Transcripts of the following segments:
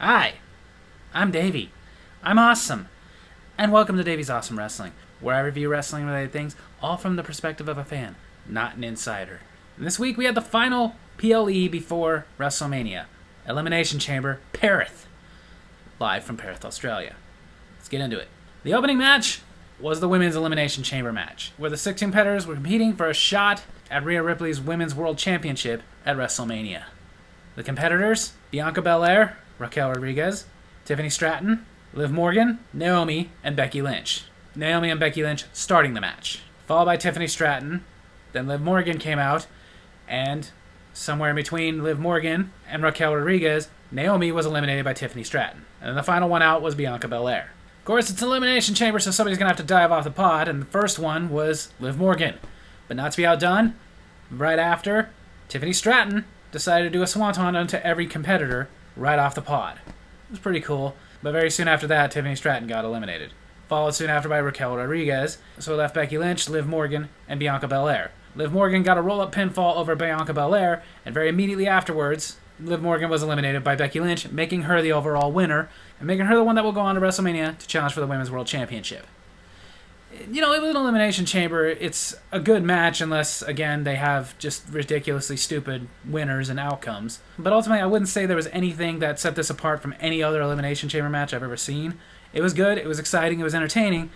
Hi, I'm Davy. I'm awesome. And welcome to Davy's Awesome Wrestling, where I review wrestling related things, all from the perspective of a fan, not an insider. And this week we had the final PLE before WrestleMania. Elimination Chamber, Perth. Live from Perth, Australia. Let's get into it. The opening match was the Women's Elimination Chamber match, where the 6 competitors were competing for a shot at Rhea Ripley's Women's World Championship at WrestleMania. The competitors, Bianca Belair, Raquel Rodriguez, Tiffany Stratton, Liv Morgan, Naomi, and Becky Lynch. Naomi and Becky Lynch starting the match. Followed by Tiffany Stratton. Then Liv Morgan came out, and somewhere in between Liv Morgan and Raquel Rodriguez, Naomi was eliminated by Tiffany Stratton. And then the final one out was Bianca Belair. Of course, it's an Elimination Chamber, so somebody's going to have to dive off the pod, and the first one was Liv Morgan. But not to be outdone, right after, Tiffany Stratton decided to do a swanton onto every competitor right off the pod. It was pretty cool, but very soon after that, Tiffany Stratton got eliminated. Followed soon after by Raquel Rodriguez, so it left Becky Lynch, Liv Morgan, and Bianca Belair. Liv Morgan got a roll-up pinfall over Bianca Belair, and very immediately afterwards, Liv Morgan was eliminated by Becky Lynch, making her the overall winner, and making her the one that will go on to WrestleMania to challenge for the Women's World Championship. You know, it was an Elimination Chamber. It's a good match unless, again, they have just ridiculously stupid winners and outcomes. But ultimately, I wouldn't say there was anything that set this apart from any other Elimination Chamber match I've ever seen. It was good, it was exciting, it was entertaining.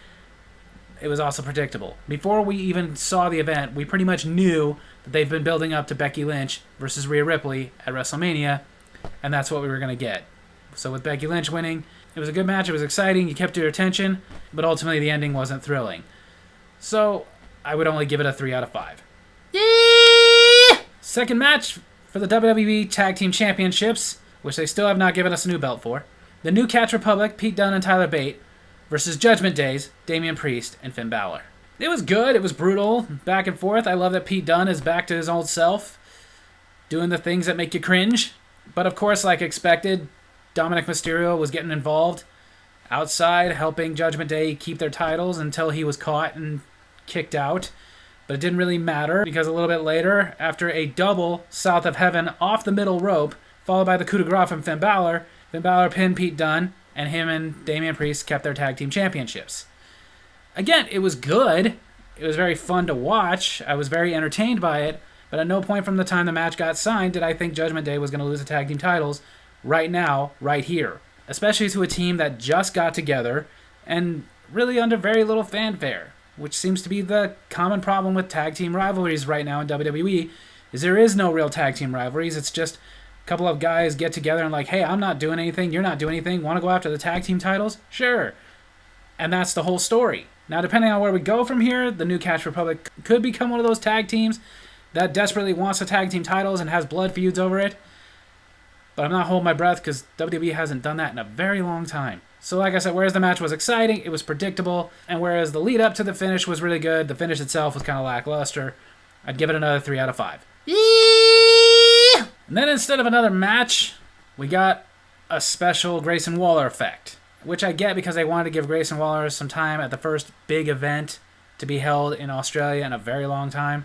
It was also predictable. Before we even saw the event, we pretty much knew that they've been building up to Becky Lynch versus Rhea Ripley at WrestleMania, and that's what we were going to get. So with Becky Lynch winning, it was a good match, it was exciting, you kept your attention, but ultimately the ending wasn't thrilling. So, I would only give it a 3 out of 5. Yeah! Second match for the WWE Tag Team Championships, which they still have not given us a new belt for. The New Catch Republic, Pete Dunne and Tyler Bate, versus Judgment Days, Damian Priest and Finn Balor. It was good, it was brutal, back and forth. I love that Pete Dunne is back to his old self, doing the things that make you cringe. But of course, like expected, Dominic Mysterio was getting involved outside, helping Judgment Day keep their titles until he was caught and kicked out. But it didn't really matter, because a little bit later, after a double South of Heaven off the middle rope, followed by the coup de grace from Finn Balor pinned Pete Dunne, and him and Damian Priest kept their tag team championships. Again, it was good. It was very fun to watch. I was very entertained by it, but at no point from the time the match got signed did I think Judgment Day was going to lose the tag team titles right now, right here. Especially to a team that just got together and really under very little fanfare, which seems to be the common problem with tag team rivalries right now in WWE, is there is no real tag team rivalries. It's just a couple of guys get together and like, hey, I'm not doing anything, you're not doing anything, want to go after the tag team titles? Sure. And that's the whole story. Now, depending on where we go from here, the New Catch Republic could become one of those tag teams that desperately wants the tag team titles and has blood feuds over it. But I'm not holding my breath because WWE hasn't done that in a very long time. So like I said, whereas the match was exciting, it was predictable, and whereas the lead up to the finish was really good, the finish itself was kind of lackluster, I'd give it another 3 out of 5. Yeah! And then instead of another match, we got a special Grayson Waller effect, which I get because they wanted to give Grayson Waller some time at the first big event to be held in Australia in a very long time.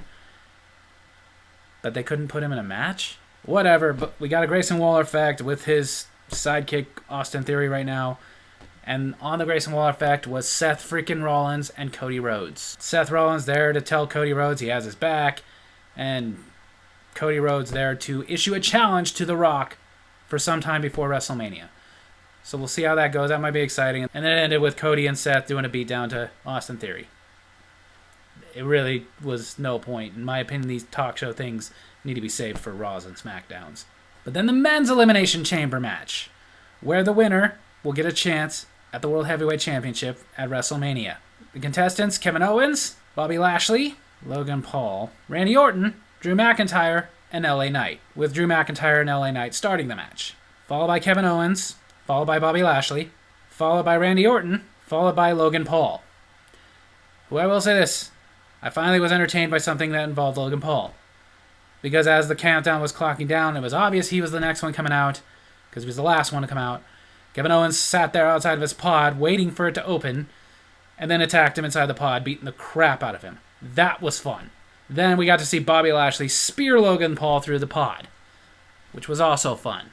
But they couldn't put him in a match? Whatever, but we got a Grayson Waller effect with his sidekick Austin Theory right now. And on the Grayson Waller effect was Seth freaking Rollins and Cody Rhodes. Seth Rollins there to tell Cody Rhodes he has his back, and Cody Rhodes there to issue a challenge to The Rock for some time before WrestleMania. So we'll see how that goes. That might be exciting. And then it ended with Cody and Seth doing a beatdown to Austin Theory. It really was no point. In my opinion, these talk show things need to be saved for Raws and SmackDowns. But then the Men's Elimination Chamber match, where the winner will get a chance at the World Heavyweight Championship at WrestleMania. The contestants, Kevin Owens, Bobby Lashley, Logan Paul, Randy Orton, Drew McIntyre, and LA Knight, with Drew McIntyre and LA Knight starting the match. Followed by Kevin Owens, followed by Bobby Lashley, followed by Randy Orton, followed by Logan Paul. Who I will say this, I finally was entertained by something that involved Logan Paul. Because as the countdown was clocking down, it was obvious he was the next one coming out, because he was the last one to come out. Kevin Owens sat there outside of his pod, waiting for it to open, and then attacked him inside the pod, beating the crap out of him. That was fun. Then we got to see Bobby Lashley spear Logan Paul through the pod, which was also fun.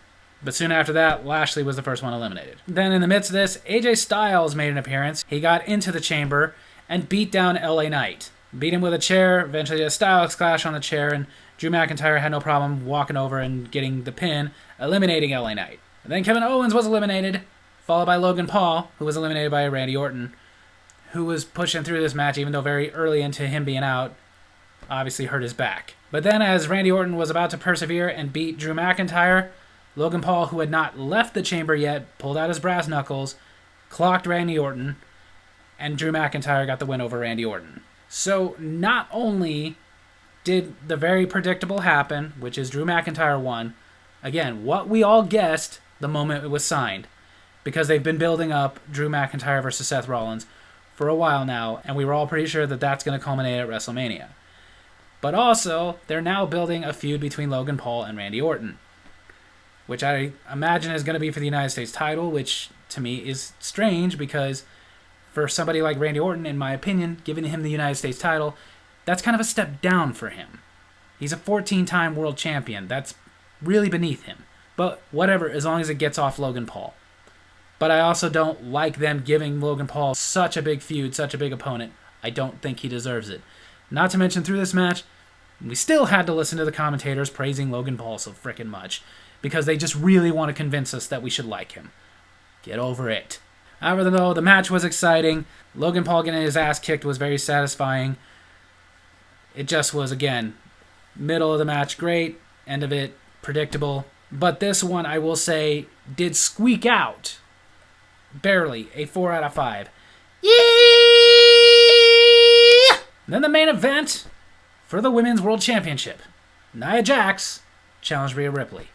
But soon after that, Lashley was the first one eliminated. Then in the midst of this, AJ Styles made an appearance. He got into the chamber and beat down LA Knight. Beat him with a chair, eventually a Styles clash on the chair, and Drew McIntyre had no problem walking over and getting the pin, eliminating LA Knight. And then Kevin Owens was eliminated, followed by Logan Paul, who was eliminated by Randy Orton, who was pushing through this match even though very early into him being out, obviously hurt his back. But then as Randy Orton was about to persevere and beat Drew McIntyre, Logan Paul, who had not left the chamber yet, pulled out his brass knuckles, clocked Randy Orton, and Drew McIntyre got the win over Randy Orton. So not only did the very predictable happen, which is Drew McIntyre won, again, what we all guessed the moment it was signed, because they've been building up Drew McIntyre versus Seth Rollins for a while now, and we were all pretty sure that that's going to culminate at WrestleMania. But also, they're now building a feud between Logan Paul and Randy Orton, which I imagine is going to be for the United States title, which to me is strange because for somebody like Randy Orton, in my opinion, giving him the United States title, that's kind of a step down for him. He's a 14-time world champion. That's really beneath him. But whatever, as long as it gets off Logan Paul. But I also don't like them giving Logan Paul such a big feud, such a big opponent. I don't think he deserves it. Not to mention, through this match, we still had to listen to the commentators praising Logan Paul so frickin' much because they just really want to convince us that we should like him. Get over it. However, though, the match was exciting. Logan Paul getting his ass kicked was very satisfying. It just was, again, middle of the match great, end of it predictable. But this one, I will say, did squeak out. Barely. A 4 out of 5. Yeah! Then the main event for the Women's World Championship. Nia Jax challenged Rhea Ripley.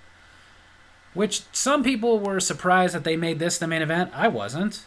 Which some people were surprised that they made this the main event. I wasn't.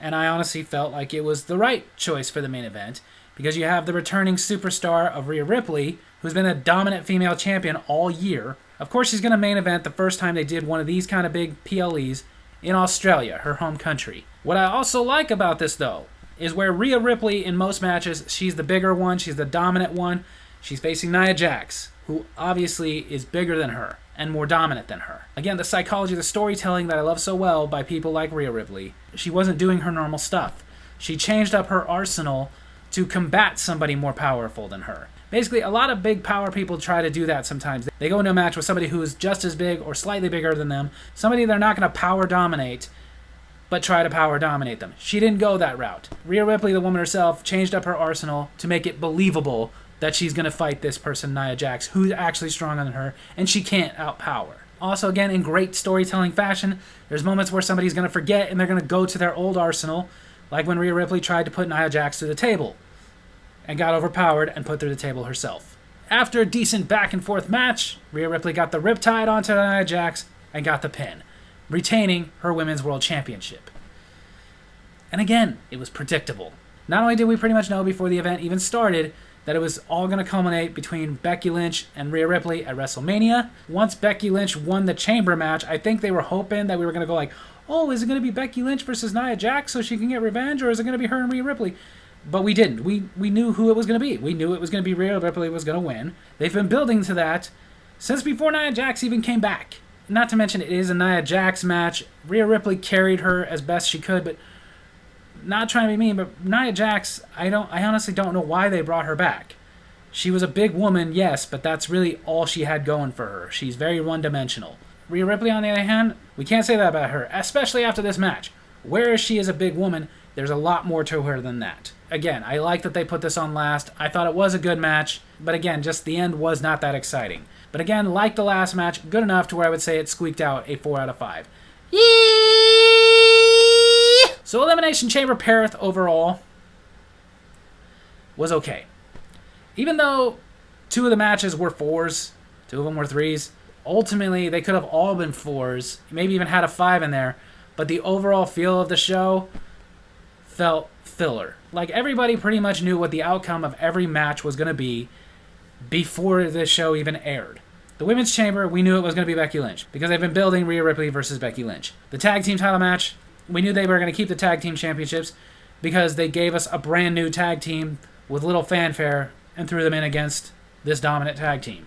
And I honestly felt like it was the right choice for the main event because you have the returning superstar of Rhea Ripley, who's been a dominant female champion all year. Of course, she's going to main event the first time they did one of these kind of big PLEs in Australia, her home country. What I also like about this, though, is where Rhea Ripley, in most matches, she's the bigger one, she's the dominant one. She's facing Nia Jax, who obviously is bigger than her and more dominant than her. Again, the psychology, the storytelling that I love so well by people like Rhea Ripley. She wasn't doing her normal stuff. She changed up her arsenal to combat somebody more powerful than her. Basically, a lot of big power people try to do that sometimes. They go into a match with somebody who is just as big or slightly bigger than them, somebody they're not going to power dominate, but try to power dominate them. She didn't go that route. Rhea Ripley, the woman herself, changed up her arsenal to make it believable that she's going to fight this person, Nia Jax, who's actually stronger than her, and she can't outpower. Also, again, in great storytelling fashion, there's moments where somebody's going to forget and they're going to go to their old arsenal, like when Rhea Ripley tried to put Nia Jax through the table and got overpowered and put through the table herself. After a decent back-and-forth match, Rhea Ripley got the riptide onto Nia Jax and got the pin, retaining her Women's World Championship. And again, it was predictable. Not only did we pretty much know before the event even started that it was all going to culminate between Becky Lynch and Rhea Ripley at WrestleMania. Once Becky Lynch won the chamber match, I think they were hoping that we were going to go like, oh, is it going to be Becky Lynch versus Nia Jax so she can get revenge, or is it going to be her and Rhea Ripley? But we didn't. We knew who it was going to be. We knew it was going to be Rhea Ripley was going to win. They've been building to that since before Nia Jax even came back. Not to mention it is a Nia Jax match. Rhea Ripley carried her as best she could, but not trying to be mean, but Nia Jax, I honestly don't know why they brought her back. She was a big woman, yes, but that's really all she had going for her. She's very one-dimensional. Rhea Ripley, on the other hand, we can't say that about her, especially after this match. Whereas she is a big woman, there's a lot more to her than that. Again, I like that they put this on last. I thought it was a good match, but again, just the end was not that exciting. But again, like the last match, good enough to where I would say it squeaked out a 4 out of 5. Yee! So Elimination Chamber Perth overall was okay. Even though 2 of the matches were 4s, 2 of them were 3s, ultimately they could have all been 4s, maybe even had a 5 in there, but the overall feel of the show felt filler. Like everybody pretty much knew what the outcome of every match was going to be before the show even aired. The Women's Chamber, we knew it was going to be Becky Lynch because they've been building Rhea Ripley versus Becky Lynch. The tag team title match, we knew they were going to keep the tag team championships because they gave us a brand new tag team with little fanfare and threw them in against this dominant tag team.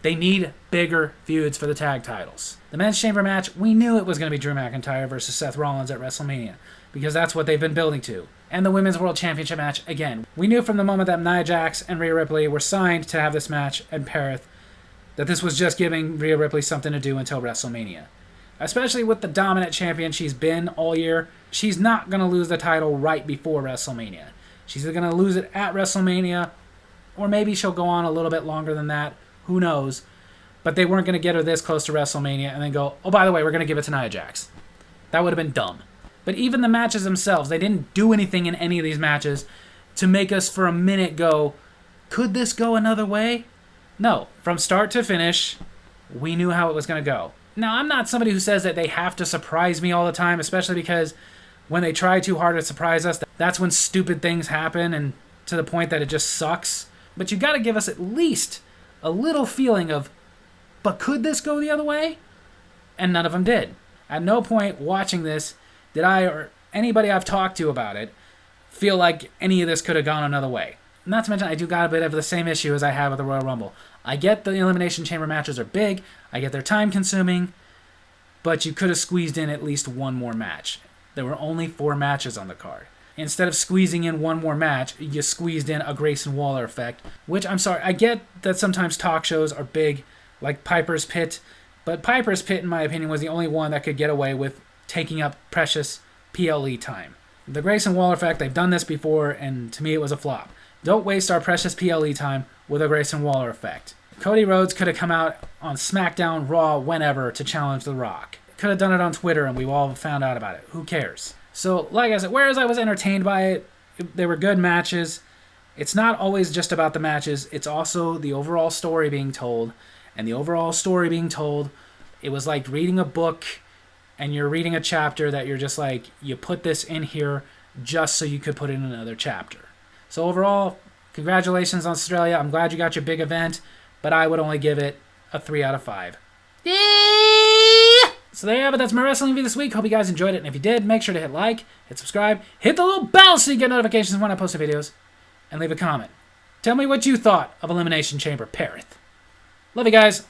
They need bigger feuds for the tag titles. The men's chamber match, we knew it was going to be Drew McIntyre versus Seth Rollins at WrestleMania, because that's what they've been building to. And the Women's World Championship match, again, we knew from the moment that Nia Jax and Rhea Ripley were signed to have this match in Perth that this was just giving Rhea Ripley something to do until WrestleMania. Especially with the dominant champion she's been all year, she's not going to lose the title right before WrestleMania. She's either going to lose it at WrestleMania, or maybe she'll go on a little bit longer than that. Who knows? But they weren't going to get her this close to WrestleMania and then go, oh, by the way, we're going to give it to Nia Jax. That would have been dumb. But even the matches themselves, they didn't do anything in any of these matches to make us for a minute go, could this go another way? No. From start to finish, we knew how it was going to go. Now, I'm not somebody who says that they have to surprise me all the time, especially because when they try too hard to surprise us, that's when stupid things happen and to the point that it just sucks. But you got to give us at least a little feeling of, but could this go the other way? And none of them did. At no point watching this did I or anybody I've talked to about it feel like any of this could have gone another way. Not to mention, I do got a bit of the same issue as I have with the Royal Rumble. I get the Elimination Chamber matches are big, I get they're time-consuming, but you could have squeezed in at least one more match. There were only 4 matches on the card. Instead of squeezing in one more match, you squeezed in a Grayson Waller effect, which, I'm sorry, I get that sometimes talk shows are big, like Piper's Pit, but Piper's Pit, in my opinion, was the only one that could get away with taking up precious PLE time. The Grayson Waller effect, they've done this before, and to me it was a flop. Don't waste our precious PLE time with a Grayson Waller effect. Cody Rhodes could have come out on SmackDown, Raw, whenever to challenge The Rock. Could have done it on Twitter and we all found out about it. Who cares? So, like I said, whereas I was entertained by it, they were good matches. It's not always just about the matches. It's also the overall story being told. And the overall story being told, it was like reading a book and you're reading a chapter that you're just like, you put this in here just so you could put in another chapter. So overall, congratulations, Australia. I'm glad you got your big event, but I would only give it a 3 out of 5. Yeah! So there you have it. That's my wrestling review this week. Hope you guys enjoyed it. And if you did, make sure to hit like, hit subscribe, hit the little bell so you get notifications when I post the videos, and leave a comment. Tell me what you thought of Elimination Chamber Perth. Love you guys.